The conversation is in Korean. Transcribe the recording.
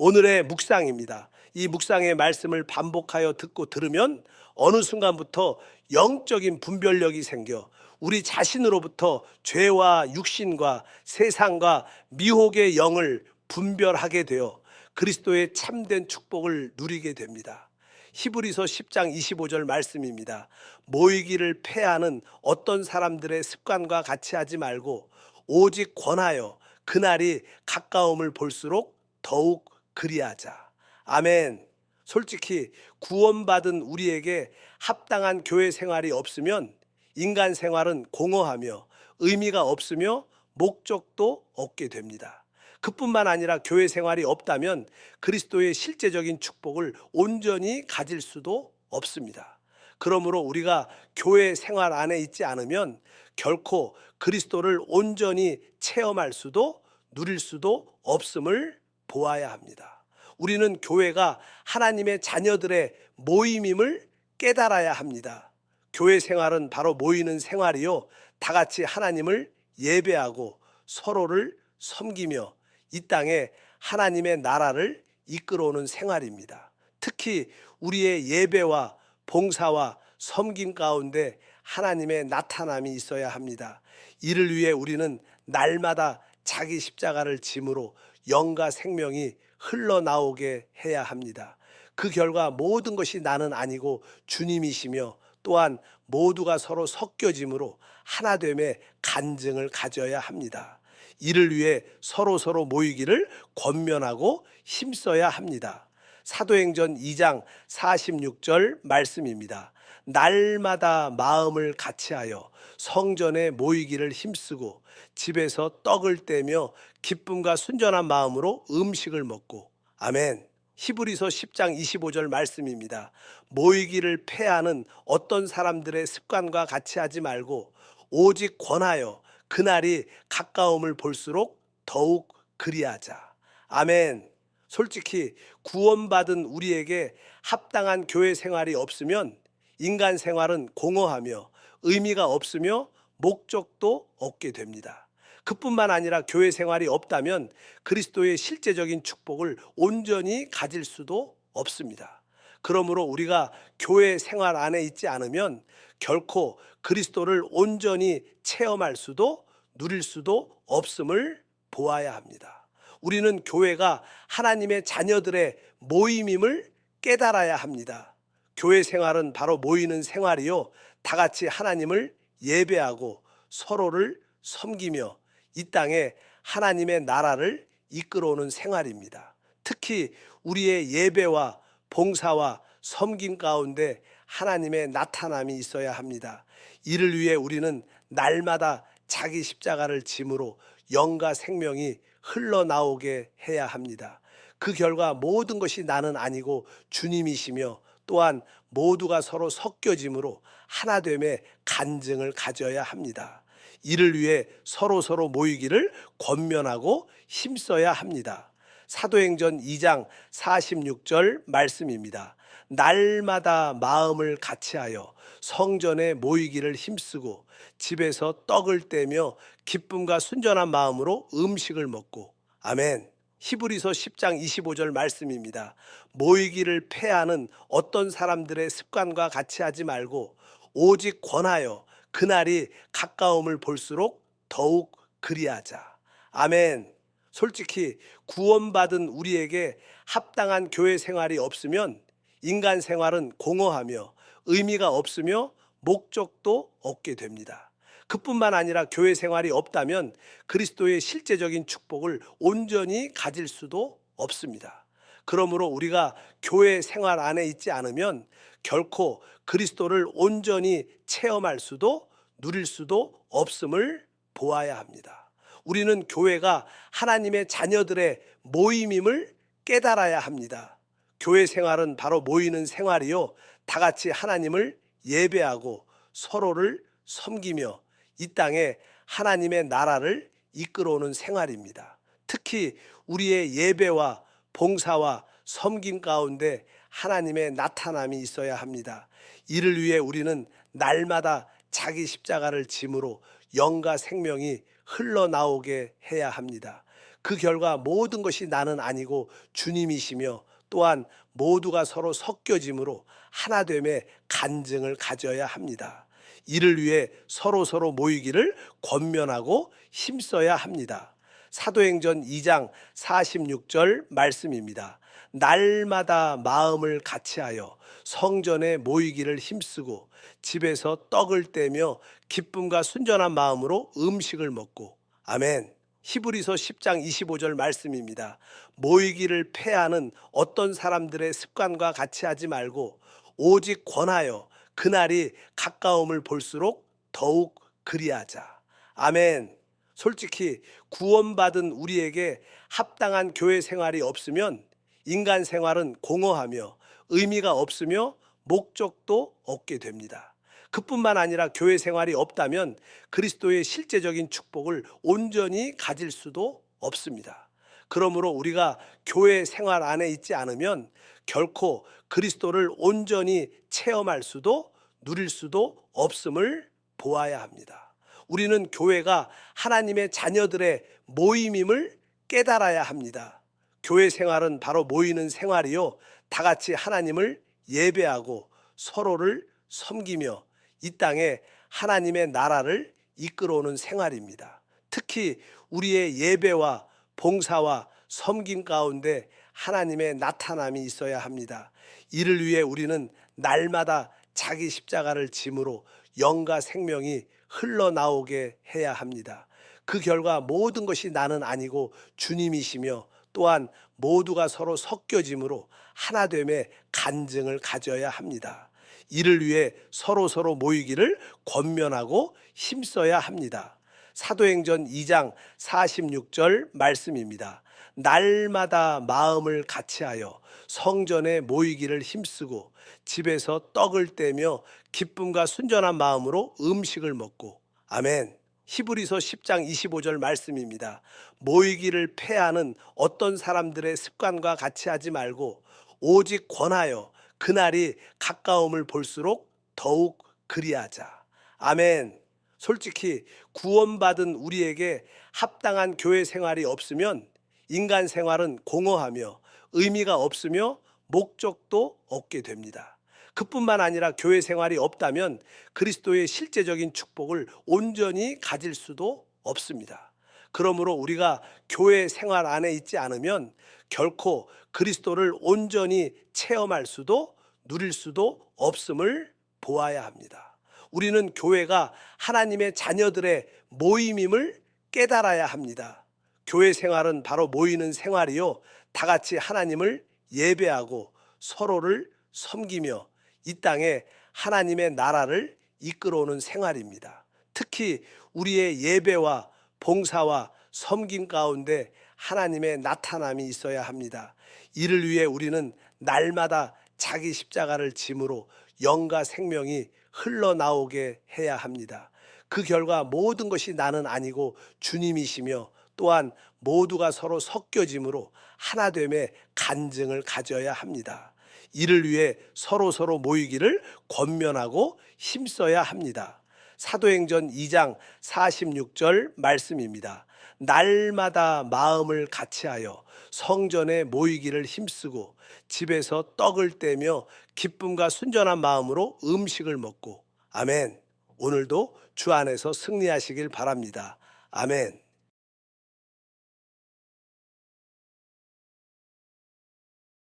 오늘의 묵상입니다. 이 묵상의 말씀을 반복하여 듣고 들으면 어느 순간부터 영적인 분별력이 생겨 우리 자신으로부터 죄와 육신과 세상과 미혹의 영을 분별하게 되어 그리스도의 참된 축복을 누리게 됩니다. 히브리서 10장 25절 말씀입니다. 모이기를 패하는 어떤 사람들의 습관과 같이 하지 말고 오직 권하여 그날이 가까움을 볼수록 더욱 그리하자. 아멘. 솔직히 구원받은 우리에게 합당한 교회 생활이 없으면 인간 생활은 공허하며 의미가 없으며 목적도 없게 됩니다. 그뿐만 아니라 교회 생활이 없다면 그리스도의 실제적인 축복을 온전히 가질 수도 없습니다. 그러므로 우리가 교회 생활 안에 있지 않으면 결코 그리스도를 온전히 체험할 수도 누릴 수도 없음을 보아야 합니다. 우리는 교회가 하나님의 자녀들의 모임임을 깨달아야 합니다. 교회 생활은 바로 모이는 생활이요, 다 같이 하나님을 예배하고 서로를 섬기며 이 땅에 하나님의 나라를 이끌어오는 생활입니다. 특히 우리의 예배와 봉사와 섬김 가운데 하나님의 나타남이 있어야 합니다. 이를 위해 우리는 날마다 자기 십자가를 짐으로 영과 생명이 흘러나오게 해야 합니다. 그 결과 모든 것이 나는 아니고 주님이시며 또한 모두가 서로 섞여짐으로 하나됨의 간증을 가져야 합니다. 이를 위해 서로 모이기를 권면하고 힘써야 합니다. 사도행전 2장 46절 말씀입니다. 날마다 마음을 같이하여 성전에 모이기를 힘쓰고 집에서 떡을 떼며 기쁨과 순전한 마음으로 음식을 먹고. 아멘. 히브리서 10장 25절 말씀입니다. 모이기를 패하는 어떤 사람들의 습관과 같이 하지 말고 오직 권하여 그날이 가까움을 볼수록 더욱 그리하자. 아멘. 솔직히 구원받은 우리에게 합당한 교회 생활이 없으면 인간 생활은 공허하며 의미가 없으며 목적도 없게 됩니다. 그뿐만 아니라 교회 생활이 없다면 그리스도의 실제적인 축복을 온전히 가질 수도 없습니다. 그러므로 우리가 교회 생활 안에 있지 않으면 결코 그리스도를 온전히 체험할 수도 누릴 수도 없음을 보아야 합니다. 우리는 교회가 하나님의 자녀들의 모임임을 깨달아야 합니다. 교회 생활은 바로 모이는 생활이요, 다 같이 하나님을 예배하고 서로를 섬기며 이 땅에 하나님의 나라를 이끌어오는 생활입니다. 특히 우리의 예배와 봉사와 섬김 가운데 하나님의 나타남이 있어야 합니다. 이를 위해 우리는 날마다 자기 십자가를 짐으로 영과 생명이 흘러나오게 해야 합니다. 그 결과 모든 것이 나는 아니고 주님이시며 또한 모두가 서로 섞여짐으로 하나됨의 간증을 가져야 합니다. 이를 위해 서로 모이기를 권면하고 힘써야 합니다. 사도행전 2장 46절 말씀입니다. 날마다 마음을 같이하여 성전에 모이기를 힘쓰고 집에서 떡을 떼며 기쁨과 순전한 마음으로 음식을 먹고. 아멘. 히브리서 10장 25절 말씀입니다. 모이기를 패하는 어떤 사람들의 습관과 같이 하지 말고 오직 권하여 그날이 가까움을 볼수록 더욱 그리하자. 아멘. 솔직히 구원받은 우리에게 합당한 교회 생활이 없으면 인간 생활은 공허하며 의미가 없으며 목적도 없게 됩니다. 그뿐만 아니라 교회 생활이 없다면 그리스도의 실제적인 축복을 온전히 가질 수도 없습니다. 그러므로 우리가 교회 생활 안에 있지 않으면 결코 그리스도를 온전히 체험할 수도 누릴 수도 없음을 보아야 합니다. 우리는 교회가 하나님의 자녀들의 모임임을 깨달아야 합니다. 교회 생활은 바로 모이는 생활이요, 다 같이 하나님을 예배하고 서로를 섬기며 이 땅에 하나님의 나라를 이끌어오는 생활입니다. 특히 우리의 예배와 봉사와 섬김 가운데 하나님의 나타남이 있어야 합니다. 이를 위해 우리는 날마다 자기 십자가를 짐으로 영과 생명이 흘러나오게 해야 합니다. 그 결과 모든 것이 나는 아니고 주님이시며 또한 모두가 서로 섞여짐으로 하나됨의 간증을 가져야 합니다. 이를 위해 서로 모이기를 권면하고 힘써야 합니다. 사도행전 2장 46절 말씀입니다. 날마다 마음을 같이하여 성전에 모이기를 힘쓰고 집에서 떡을 떼며 기쁨과 순전한 마음으로 음식을 먹고. 아멘. 히브리서 10장 25절 말씀입니다. 모이기를 패하는 어떤 사람들의 습관과 같이 하지 말고 오직 권하여 그날이 가까움을 볼수록 더욱 그리하자. 아멘. 솔직히 구원받은 우리에게 합당한 교회 생활이 없으면 인간 생활은 공허하며 의미가 없으며 목적도 없게 됩니다. 그뿐만 아니라 교회 생활이 없다면 그리스도의 실제적인 축복을 온전히 가질 수도 없습니다. 그러므로 우리가 교회 생활 안에 있지 않으면 결코 그리스도를 온전히 체험할 수도 누릴 수도 없음을 보아야 합니다. 우리는 교회가 하나님의 자녀들의 모임임을 깨달아야 합니다. 교회 생활은 바로 모이는 생활이요, 다 같이 하나님을 예배하고 서로를 섬기며 이 땅에 하나님의 나라를 이끌어오는 생활입니다. 특히 우리의 예배와 봉사와 섬김 가운데 하나님의 나타남이 있어야 합니다. 이를 위해 우리는 날마다 자기 십자가를 짐으로 영과 생명이 흘러나오게 해야 합니다. 그 결과 모든 것이 나는 아니고 주님이시며 또한 모두가 서로 섞여짐으로 하나됨의 간증을 가져야 합니다. 이를 위해 서로 모이기를 권면하고 힘써야 합니다. 사도행전 2장 46절 말씀입니다. 날마다 마음을 같이하여 성전에 모이기를 힘쓰고 집에서 떡을 떼며 기쁨과 순전한 마음으로 음식을 먹고. 아멘. 히브리서 10장 25절 말씀입니다. 모이기를 패하는 어떤 사람들의 습관과 같이 하지 말고 오직 권하여 그날이 가까움을 볼수록 더욱 그리하자. 아멘. 솔직히 구원받은 우리에게 합당한 교회 생활이 없으면 인간 생활은 공허하며 의미가 없으며 목적도 없게 됩니다. 그뿐만 아니라 교회 생활이 없다면 그리스도의 실제적인 축복을 온전히 가질 수도 없습니다. 그러므로 우리가 교회 생활 안에 있지 않으면 결코 그리스도를 온전히 체험할 수도 누릴 수도 없음을 보아야 합니다. 우리는 교회가 하나님의 자녀들의 모임임을 깨달아야 합니다. 교회 생활은 바로 모이는 생활이요, 다 같이 하나님을 예배하고 서로를 섬기며 이 땅에 하나님의 나라를 이끌어오는 생활입니다. 특히 우리의 예배와 봉사와 섬김 가운데 하나님의 나타남이 있어야 합니다. 이를 위해 우리는 날마다 자기 십자가를 짐으로 영과 생명이 흘러나오게 해야 합니다. 그 결과 모든 것이 나는 아니고 주님이시며 또한 모두가 서로 섞여짐으로 하나됨의 간증을 가져야 합니다. 이를 위해 서로 모이기를 권면하고 힘써야 합니다. 사도행전 2장 46절 말씀입니다. 날마다 마음을 같이하여 성전에 모이기를 힘쓰고 집에서 떡을 떼며 기쁨과 순전한 마음으로 음식을 먹고. 아멘. 오늘도 주 안에서 승리하시길 바랍니다. 아멘.